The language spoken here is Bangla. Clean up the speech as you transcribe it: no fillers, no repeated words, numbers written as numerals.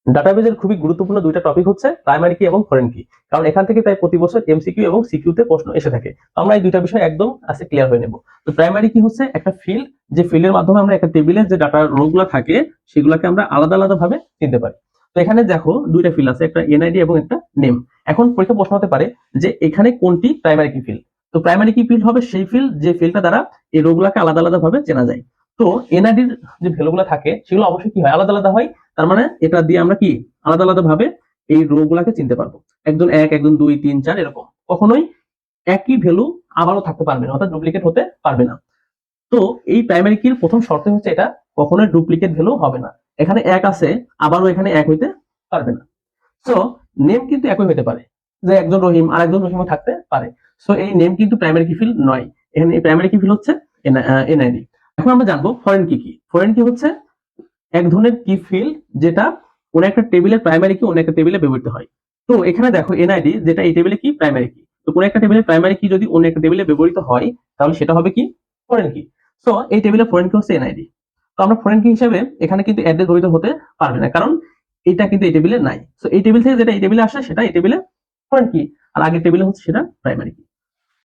ডাটাবেজের খুবই গুরুত্বপূর্ণ দুইটা টপিক হচ্ছে প্রাইমারি কি এবং ফরেন কি, কারণ এখান থেকে প্রায় প্রতি বছর এমসিকিউ এবং সিকিউ তে প্রশ্ন এসে থাকে। তো আমরা এই দুইটা বিষয় একদম আজকে ক্লিয়ার হয়ে নেব। তো প্রাইমারি কি হচ্ছে একটা ফিল্ড, যে ফিল্ডের মাধ্যমে আমরা একটা টেবিলে যে ডাটা রোগুলো থাকে সেগুলোকে আমরা আলাদা আলাদা ভাবে চিনতে পারি। তো এখানে দেখো দুইটা ফিল্ড আছে, একটা এনআইডি এবং একটা নেম। এখন পরীক্ষা প্রশ্ন হতে পারে যে এখানে কোনটি প্রাইমারি কি ফিল্ড। তো প্রাইমারি কি ফিল্ড হবে সেই ফিল্ড যে ফিল্ডটা দ্বারা এই রোগুলাকে আলাদা আলাদা ভাবে চেনা যায়। তো এনআইডির যে ভ্যালুগুলো থাকে সেগুলো অবশ্যই কি হয়, আলাদা আলাদা হয়। তার মানে এটা দিয়ে আমরা কি আলাদা আলাদা ভাবে এই রো গুলাকে চিনতে পারবো। একজন 1, একজন 2, 3, 4 এরকম। কখনোই একই ভ্যালু আবারও থাকতে পারবে না, অর্থাৎ ডুপ্লিকেট হতে পারবে না। তো এই প্রাইমারি কির প্রথম শর্ত হচ্ছে এটা কখনোই ডুপ্লিকেট ভ্যালু হবে না। এখানে 1 আছে, আবারও এখানে 1 হইতে পারবে না। সো নেম কিন্তু একই হইতে পারে, যে একজন রহিম আর একজন রহিমও থাকতে পারে। সো এই নেম কিন্তু প্রাইমারি কি ফিল্ড নয়। এখানে প্রাইমারি কি ফিল্ড হচ্ছে এনআইডি। এখন আমরা জানবো ফরেন কি কি। ফরেন কি হচ্ছে এক ধরনের কি ফিল্ড যেটা কোন একটা টেবিলের প্রাইমারি কি অন্য একটা টেবিলে ব্যবহৃত হয়। তো এখানে দেখো এনআইডি যেটা এই টেবিলে কি প্রাইমারি কি, তো কোন একটা টেবিলের প্রাইমারি কি যদি অন্য একটা টেবিলে ব্যবহৃত হয় তাহলে সেটা হবে কি ফরেন কি। সো এই টেবিলে ফরেন কি হচ্ছে এনআইডি। তো আমরা ফরেন কি হিসেবে এখানে কিন্তু অ্যাড্রেস জড়িত হতে পারবে না, কারণ এটা কিন্তু এই টেবিলে নাই। সো এই টেবিল থেকে যেটা এই টেবিলে আসে সেটা এই টেবিলে ফরেন কি, আর আগের টেবিলে হচ্ছে সেটা প্রাইমারি কি।